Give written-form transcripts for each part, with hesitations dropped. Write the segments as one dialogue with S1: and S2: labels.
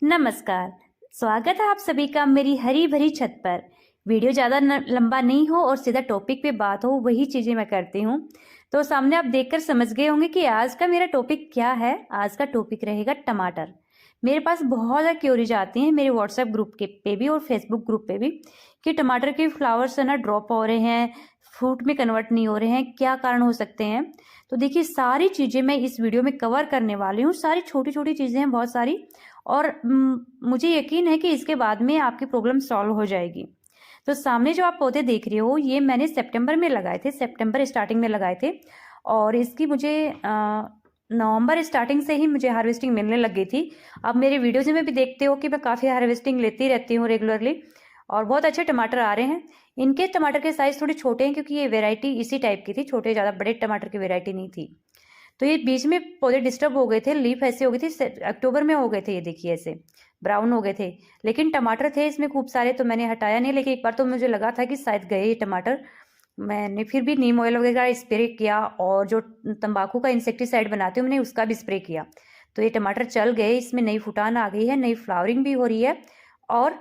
S1: नमस्कार। स्वागत है आप सभी का मेरी हरी भरी छत पर। वीडियो ज़्यादा लंबा नहीं हो और सीधा टॉपिक पे बात हो, वही चीज़ें मैं करती हूँ। तो सामने आप देखकर समझ गए होंगे कि आज का मेरा टॉपिक क्या है। आज का टॉपिक रहेगा टमाटर। मेरे पास बहुत ज़्यादा क्वेरीज आती हैं मेरे व्हाट्सएप ग्रुप के पे भी और फेसबुक ग्रुप पे भी कि टमाटर के फ्लावर्स है ना ड्रॉप हो रहे हैं, फ्रूट में कन्वर्ट नहीं हो रहे हैं, क्या कारण हो सकते हैं। तो देखिए सारी चीज़ें मैं इस वीडियो में कवर करने वाली हूँ। सारी छोटी छोटी चीज़ें हैं बहुत सारी, और मुझे यकीन है कि इसके बाद में आपकी प्रॉब्लम सॉल्व हो जाएगी। तो सामने जो आप पौधे देख रहे हो ये मैंने सितंबर में लगाए थे, सितंबर स्टार्टिंग में लगाए थे, और इसकी मुझे नवंबर स्टार्टिंग से ही मुझे हार्वेस्टिंग मिलने लग गई थी। अब मेरे वीडियोज में भी देखते हो कि मैं काफ़ी हार्वेस्टिंग लेती रहती हूँ रेगुलरली, और बहुत अच्छे टमाटर आ रहे हैं। इनके टमाटर के साइज़ थोड़े छोटे हैं क्योंकि ये वेराइटी इसी टाइप की थी, छोटे ज़्यादा बड़े टमाटर की वेराइटी नहीं थी। तो ये बीच में पौधे डिस्टर्ब हो गए थे, लीफ ऐसे हो गई थी, अक्टूबर में हो गए थे, ये देखिए ऐसे ब्राउन हो गए थे। लेकिन टमाटर थे इसमें खूब सारे, तो मैंने हटाया नहीं। लेकिन एक बार तो मुझे लगा था कि शायद गए ये टमाटर। मैंने फिर भी नीम ऑयल वगैरह स्प्रे किया, और जो तंबाकू का इंसेक्टिसाइड बनाती हूँ मैंने उसका भी स्प्रे किया। तो ये टमाटर चल गए, इसमें नई फुटान आ गई है, नई फ्लावरिंग भी हो रही है और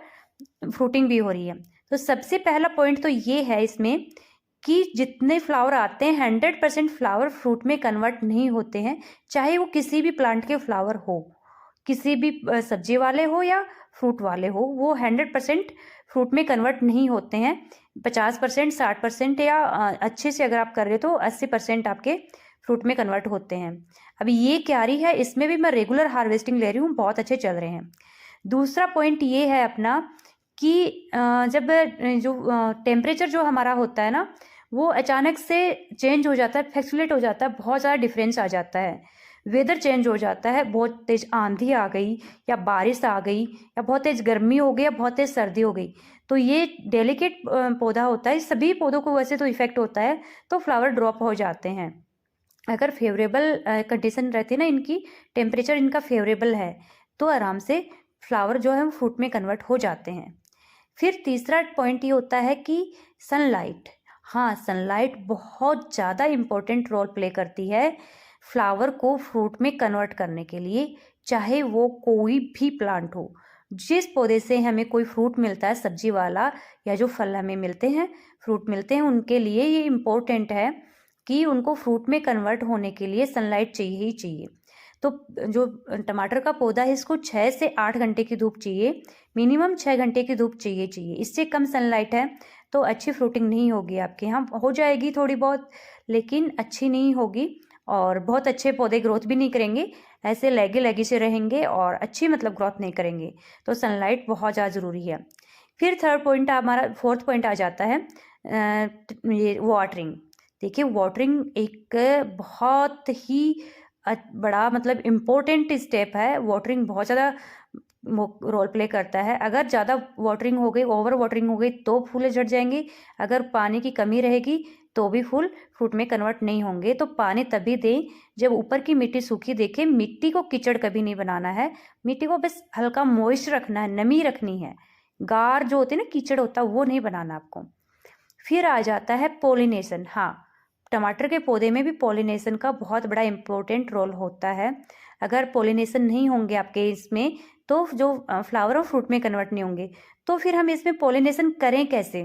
S1: फ्रूटिंग भी हो रही है। तो सबसे पहला पॉइंट तो ये है इसमें कि जितने फ्लावर आते हैं 100% फ्लावर फ्रूट में कन्वर्ट नहीं होते हैं, चाहे वो किसी भी प्लांट के फ्लावर हो, किसी भी सब्जी वाले हो या फ्रूट वाले हो, वो 100% फ्रूट में कन्वर्ट नहीं होते हैं। 50%, 60% या अच्छे से अगर आप कर रहे हो तो 80% आपके फ्रूट में कन्वर्ट होते हैं। अभी ये क्यारी है, इसमें भी मैं रेगुलर हार्वेस्टिंग ले रही हूँ, बहुत अच्छे चल रहे हैं। दूसरा पॉइंट ये है अपना कि जब जो टेम्परेचर जो हमारा होता है ना, वो अचानक से चेंज हो जाता है, फ्लक्चुएट हो जाता है, बहुत ज़्यादा डिफरेंस आ जाता है, वेदर चेंज हो जाता है, बहुत तेज आंधी आ गई या बारिश आ गई या बहुत तेज गर्मी हो गई या बहुत तेज सर्दी हो गई, तो ये डेलिकेट पौधा होता है, सभी पौधों को वैसे तो इफेक्ट होता है, तो फ्लावर ड्रॉप हो जाते हैं। अगर फेवरेबल कंडीशन रहती है ना इनकी, टेम्परेचर इनका फेवरेबल है, तो आराम से फ्लावर जो है वो फ्रूट में कन्वर्ट हो जाते हैं। फिर तीसरा पॉइंट ये होता है कि सनलाइट। हाँ, सनलाइट बहुत ज़्यादा इम्पोर्टेंट रोल प्ले करती है फ्लावर को फ्रूट में कन्वर्ट करने के लिए, चाहे वो कोई भी प्लांट हो। जिस पौधे से हमें कोई फ्रूट मिलता है सब्जी वाला, या जो फल हमें मिलते हैं, फ्रूट मिलते हैं, उनके लिए ये इम्पोर्टेंट है कि उनको फ्रूट में कन्वर्ट होने के लिए सनलाइट चाहिए ही चाहिए। तो जो टमाटर का पौधा है इसको 6 से 8 घंटे की धूप चाहिए, मिनिमम 6 घंटे की धूप चाहिए। इससे कम सनलाइट है तो अच्छी फ्रूटिंग नहीं होगी आपके यहाँ, हो जाएगी थोड़ी बहुत लेकिन अच्छी नहीं होगी, और बहुत अच्छे पौधे ग्रोथ भी नहीं करेंगे, ऐसे लैगी लैगी से रहेंगे और अच्छी मतलब ग्रोथ नहीं करेंगे। तो सनलाइट बहुत ज़्यादा ज़रूरी है। फिर थर्ड पॉइंट हमारा, फोर्थ पॉइंट आ जाता है ये वाटरिंग। देखिए वाटरिंग एक बहुत ही बड़ा मतलब इम्पोर्टेंट स्टेप है। वाटरिंग बहुत ज़्यादा रोल प्ले करता है। अगर ज़्यादा वाटरिंग हो गई, ओवर वाटरिंग हो गई तो फूल झड़ जाएंगे। अगर पानी की कमी रहेगी तो भी फूल फ्रूट में कन्वर्ट नहीं होंगे। तो पानी तभी दें जब ऊपर की मिट्टी सूखी देखें। मिट्टी को कीचड़ कभी नहीं बनाना है, मिट्टी को बस हल्का मॉइस्ट रखना है, नमी रखनी है। गार जो होती है ना, कीचड़ होता है, वो नहीं बनाना आपको। फिर आ जाता है पोलिनेशन। हाँ, टमाटर के पौधे में भी पोलिनेशन का बहुत बड़ा इम्पोर्टेंट रोल होता है। अगर पोलिनेशन नहीं होंगे आपके इसमें तो जो फ्लावर और फ्रूट में कन्वर्ट नहीं होंगे। तो फिर हम इसमें पोलिनेशन करें कैसे?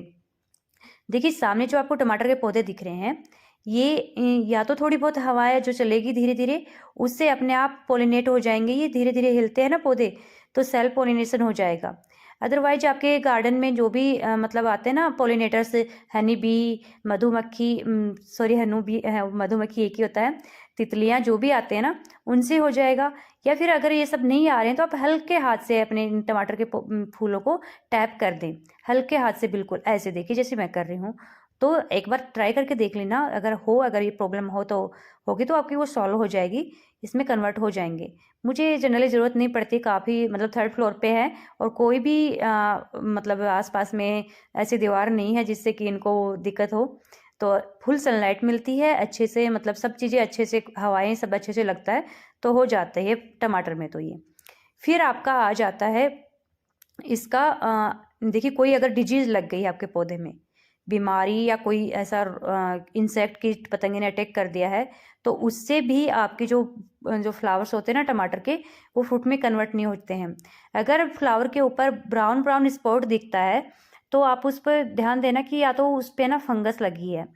S1: देखिए सामने जो आपको टमाटर के पौधे दिख रहे हैं, ये या तो थोड़ी बहुत हवा है जो चलेगी धीरे धीरे, उससे अपने आप पोलिनेट हो जाएंगे। ये धीरे धीरे हिलते हैं ना पौधे, तो सेल्फ पोलिनेशन हो जाएगा। अदरवाइज आपके गार्डन में जो भी मतलब आते हैं ना पोलिनेटर्स, हनी बी, मधुमक्खी, सॉरी हनु बी, मधुमक्खी एक ही होता है, तितलियां जो भी आते हैं ना, उनसे हो जाएगा। या फिर अगर ये सब नहीं आ रहे हैं तो आप हल्के हाथ से अपने इन टमाटर के फूलों को टैप कर दें, हल्के हाथ से, बिल्कुल ऐसे देखिए जैसे मैं कर रही हूँ। तो एक बार ट्राई करके देख लेना, अगर ये प्रॉब्लम हो तो होगी तो आपकी वो सॉल्व हो जाएगी, इसमें कन्वर्ट हो जाएंगे। मुझे जनरली ज़रूरत नहीं पड़ती, काफ़ी मतलब थर्ड फ्लोर पे है और कोई भी मतलब आसपास में ऐसी दीवार नहीं है जिससे कि इनको दिक्कत हो। तो फुल सनलाइट मिलती है अच्छे से, मतलब सब चीज़ें अच्छे से, हवाएं सब अच्छे से लगता है, तो हो जाते हैं टमाटर में। तो ये फिर आपका आ जाता है इसका, देखिए कोई अगर डिजीज़ लग गई आपके पौधे में, बीमारी या कोई ऐसा इंसेक्ट कीट पतंगे ने अटैक कर दिया है, तो उससे भी आपके जो फ्लावर्स होते हैं ना टमाटर के, वो फ्रूट में कन्वर्ट नहीं होते हैं। अगर फ्लावर के ऊपर ब्राउन ब्राउन स्पॉट दिखता है तो आप उस पर ध्यान देना कि या तो उस पर ना फंगस लगी है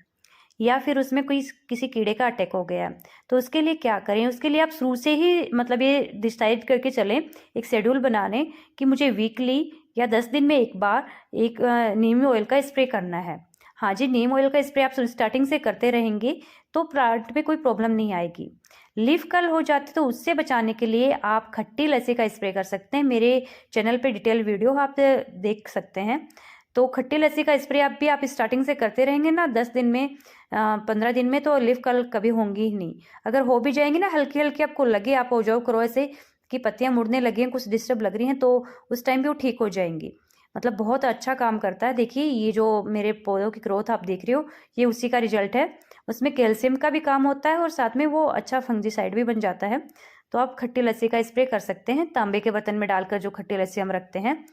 S1: या फिर उसमें कोई किसी कीड़े का अटैक हो गया है। तो उसके लिए क्या करें, उसके लिए आप शुरू से ही मतलब ये डिसाइड करके चलें, एक शेड्यूल बनाने कि मुझे वीकली या 10 दिन में एक बार एक नीम ऑयल का स्प्रे करना है। हाँ जी, नीम ऑयल का स्प्रे आप स्टार्टिंग से करते रहेंगे तो प्लांट में कोई प्रॉब्लम नहीं आएगी। लीफ कर्ल हो जाती तो उससे बचाने के लिए आप खट्टी लस्सी का स्प्रे कर सकते हैं। मेरे चैनल पे डिटेल वीडियो आप देख सकते हैं। तो खट्टी लस्सी का स्प्रे आप स्टार्टिंग से करते रहेंगे ना 10 दिन में 15 दिन में, तो लीफ कर्ल कभी होंगी ही नहीं। अगर हो भी जाएंगी ना हल्की हल्की आपको लगे, आप ऑब्जर्व करो ऐसे कि पत्तियां मुड़ने लगी हैं, कुछ डिस्टर्ब लग रही हैं, तो उस टाइम पे वो ठीक हो जाएंगी। मतलब बहुत अच्छा काम करता है। देखिए ये जो मेरे पौधों की ग्रोथ आप देख रहे हो, ये उसी का रिजल्ट है। उसमें कैल्शियम का भी काम होता है और साथ में वो अच्छा फंजीसाइड भी बन जाता है। तो आप खट्टी लस्सी का स्प्रे कर सकते हैं तांबे के बर्तन में डालकर, जो खट्टी लस्सी हम रखते हैं।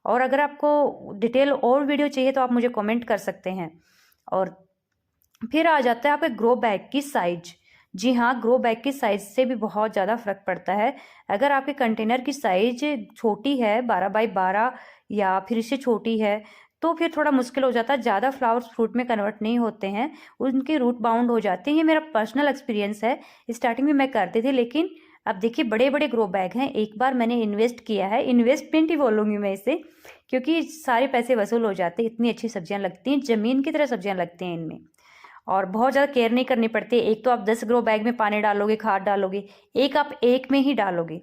S1: और अगर आपको डिटेल और वीडियो चाहिए तो आप मुझे कमेंट कर सकते हैं। और फिर आ जाता है आपके ग्रो बैग की साइज। जी हाँ, ग्रो बैग की साइज से भी बहुत ज़्यादा फर्क पड़ता है। अगर आपके कंटेनर की साइज छोटी है 12 बाई 12 या फिर इससे छोटी है तो फिर थोड़ा मुश्किल हो जाता है, ज़्यादा फ्लावर्स फ्रूट में कन्वर्ट नहीं होते हैं, उनके रूट बाउंड हो जाते हैं। ये मेरा पर्सनल एक्सपीरियंस है। स्टार्टिंग में मैं करती थी, लेकिन अब देखिए बड़े बड़े ग्रो बैग हैं। एक बार मैंने इन्वेस्ट किया है, इन्वेस्टमेंट ही बोलूँगी मैं इसे, क्योंकि सारे पैसे वसूल हो जाते हैं। इतनी अच्छी सब्जियां लगती हैं, ज़मीन की तरह सब्जियां लगती हैं इनमें, और बहुत ज़्यादा केयर नहीं करनी पड़ती। एक तो आप 10 ग्रो बैग में पानी डालोगे, खाद डालोगे, एक आप एक में ही डालोगे,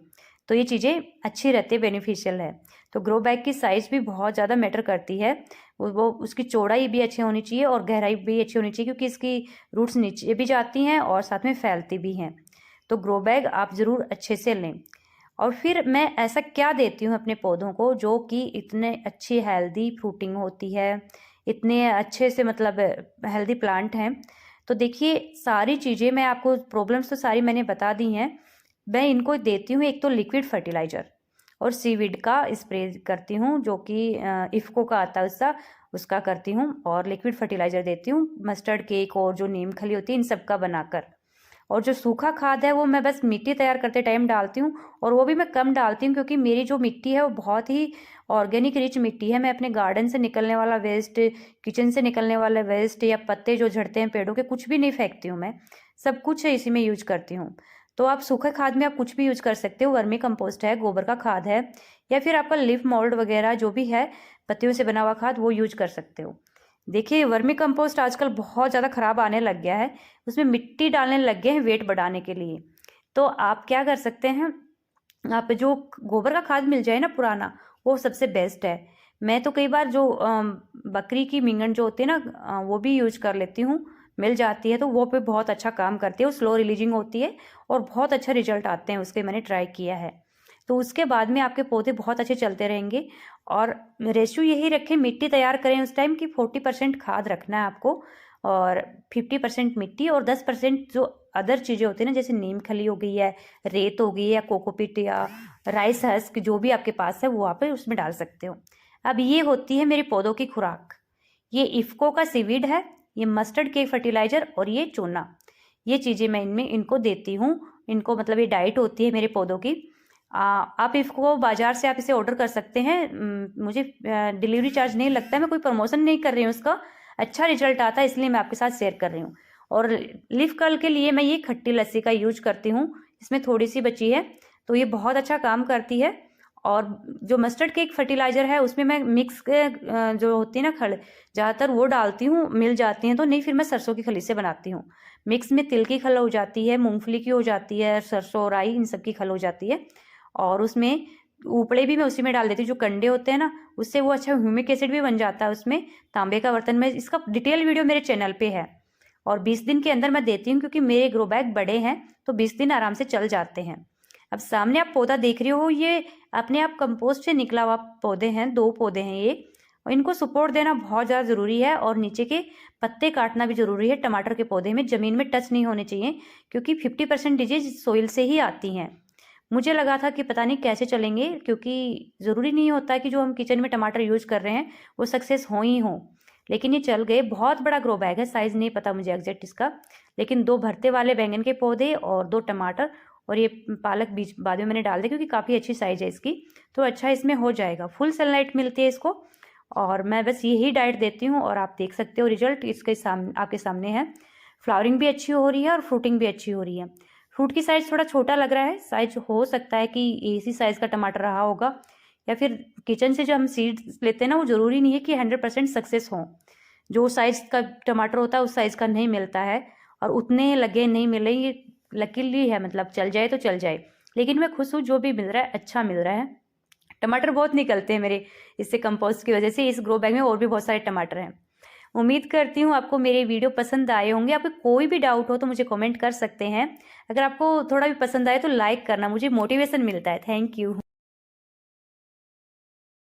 S1: तो ये चीज़ें अच्छी रहती है, बेनिफिशियल है। तो ग्रो बैग की साइज़ भी बहुत ज़्यादा मैटर करती है। वो उसकी चौड़ाई भी अच्छी होनी चाहिए और गहराई भी अच्छी होनी चाहिए, क्योंकि इसकी रूट्स नीचे भी जाती हैं और साथ में फैलती भी हैं। तो ग्रो बैग आप ज़रूर अच्छे से लें। और फिर मैं ऐसा क्या देती हूँ अपने पौधों को जो कि इतने अच्छी हेल्दी फ्रूटिंग होती है, इतने अच्छे से मतलब हेल्दी प्लांट हैं। तो देखिए सारी चीज़ें मैं आपको, प्रॉब्लम्स तो सारी मैंने बता दी हैं। मैं इनको देती हूँ, एक तो लिक्विड फर्टिलाइज़र और सीवीड का स्प्रे करती हूँ, जो कि इफ़को का आता है उसका करती हूँ, और लिक्विड फर्टिलाइज़र देती हूँ मस्टर्ड केक और जो नीम खली होती है इन सब का बनाकर। और जो सूखा खाद है वो मैं बस मिट्टी तैयार करते टाइम डालती हूँ, और वो भी मैं कम डालती हूँ क्योंकि मेरी जो मिट्टी है वो बहुत ही ऑर्गेनिक रिच मिट्टी है। मैं अपने गार्डन से निकलने वाला वेस्ट, किचन से निकलने वाला वेस्ट या पत्ते जो झड़ते हैं पेड़ों के, कुछ भी नहीं फेंकती हूँ मैं, सब कुछ इसी में यूज करती हूँ। तो आप सूखे खाद में आप कुछ भी यूज कर सकते हो, वर्मी कंपोस्ट है, गोबर का खाद है, या फिर आपका लीफ मोल्ड वगैरह जो भी है पत्तियों से बना हुआ खाद, वो यूज कर सकते हो। देखिए वर्मी कंपोस्ट आजकल बहुत ज़्यादा ख़राब आने लग गया है, उसमें मिट्टी डालने लग गए हैं वेट बढ़ाने के लिए। तो आप क्या कर सकते हैं, आप जो गोबर का खाद मिल जाए ना पुराना, वो सबसे बेस्ट है। मैं तो कई बार जो बकरी की मींगन जो होती है ना, वो भी यूज कर लेती हूँ, मिल जाती है, तो वो पे बहुत अच्छा काम करती है। वो स्लो रिलीजिंग होती है और बहुत अच्छा रिजल्ट आते हैं उसके, मैंने ट्राई किया है। तो उसके बाद में आपके पौधे बहुत अच्छे चलते रहेंगे। और रेशियो यही रखें, मिट्टी तैयार करें उस टाइम की 40% खाद रखना है आपको, और 50% मिट्टी, और 10% जो अदर चीज़ें होती है ना, जैसे नीम खली हो गई है, रेत हो गई है, या कोकोपीट या राइस हस्क जो भी आपके पास है वो आप उसमें डाल सकते हो। अब ये होती है मेरे पौधों की खुराक। ये इफ़को का सीवीड है, ये मस्टर्ड केक फर्टिलाइज़र और ये चूना, ये चीज़ें मैं इनको देती हूँ। इनको मतलब ये डाइट होती है मेरे पौधों की। आप इसको बाज़ार से आप इसे ऑर्डर कर सकते हैं। मुझे डिलीवरी चार्ज नहीं लगता है, मैं कोई प्रमोशन नहीं कर रही हूँ उसका, अच्छा रिजल्ट आता है इसलिए मैं आपके साथ शेयर कर रही हूँ। और लीफ कर्ल के लिए मैं ये खट्टी लस्सी का यूज करती हूँ, इसमें थोड़ी सी बची है, तो ये बहुत अच्छा काम करती है। और जो मस्टर्ड केक फर्टिलाइज़र है उसमें मैं मिक्स जो होती है ना खल, ज़्यादातर वो डालती हूँ, मिल जाती हैं तो, नहीं फिर मैं सरसों की खली से बनाती हूँ। मिक्स में तिल की खल हो जाती है, मूंगफली की हो जाती है, सरसों राई इन सब की खल हो जाती है। और उसमें उपड़े भी मैं उसी में डाल देती हूँ, जो कंडे होते हैं ना, उससे वो अच्छा ह्यूमिक एसिड भी बन जाता है उसमें। तांबे का बर्तन में, इसका डिटेल वीडियो मेरे चैनल पे है। और 20 दिन के अंदर मैं देती हूँ, क्योंकि मेरे ग्रो बैग बड़े हैं तो 20 दिन आराम से चल जाते हैं। अब सामने आप पौधा देख रहे हो, ये अपने आप कंपोस्ट से निकला हुआ पौधे हैं, 2 पौधे हैं ये, और इनको सपोर्ट देना बहुत ज़्यादा ज़रूरी है, और नीचे के पत्ते काटना भी ज़रूरी है। टमाटर के पौधे में ज़मीन में टच नहीं होने चाहिए, क्योंकि 50% डिजीज सोइल से ही आती हैं। मुझे लगा था कि पता नहीं कैसे चलेंगे, क्योंकि ज़रूरी नहीं होता है कि जो हम किचन में टमाटर यूज कर रहे हैं वो सक्सेस हो ही हो। लेकिन ये चल गए। बहुत बड़ा ग्रो बैग है, साइज़ नहीं पता मुझे एग्जैक्ट इसका, लेकिन 2 भरते वाले बैंगन के पौधे और 2 टमाटर और ये पालक बीच बाद में मैंने डाल दिया क्योंकि काफ़ी अच्छी साइज़ है इसकी, तो अच्छा इसमें हो जाएगा। फुल सनलाइट मिलती है इसको और मैं बस यही डाइट देती हूँ और आप देख सकते हो रिजल्ट इसके आपके सामने है। फ्लावरिंग भी अच्छी हो रही है और फ्रूटिंग भी अच्छी हो रही है। फ्रूट की साइज़ थोड़ा छोटा लग रहा है, साइज हो सकता है कि इसी साइज़ का टमाटर रहा होगा, या फिर किचन से जो हम सीड्स लेते हैं ना, वो ज़रूरी नहीं है कि 100% सक्सेस हों। जो साइज़ का टमाटर होता है उस साइज़ का नहीं मिलता है और उतने लगे नहीं मिले, ये लकीली है, मतलब चल जाए तो चल जाए। लेकिन मैं खुश हूँ, जो भी मिल रहा है अच्छा मिल रहा है। टमाटर बहुत निकलते हैं मेरे इससे, कंपोस्ट की वजह से। इस ग्रो बैग में और भी बहुत सारे टमाटर हैं। उम्मीद करती हूँ आपको मेरे वीडियो पसंद आए होंगे। आपको कोई भी डाउट हो तो मुझे कमेंट कर सकते हैं। अगर आपको थोड़ा भी पसंद आए तो लाइक करना, मुझे मोटिवेशन मिलता है। Thank you.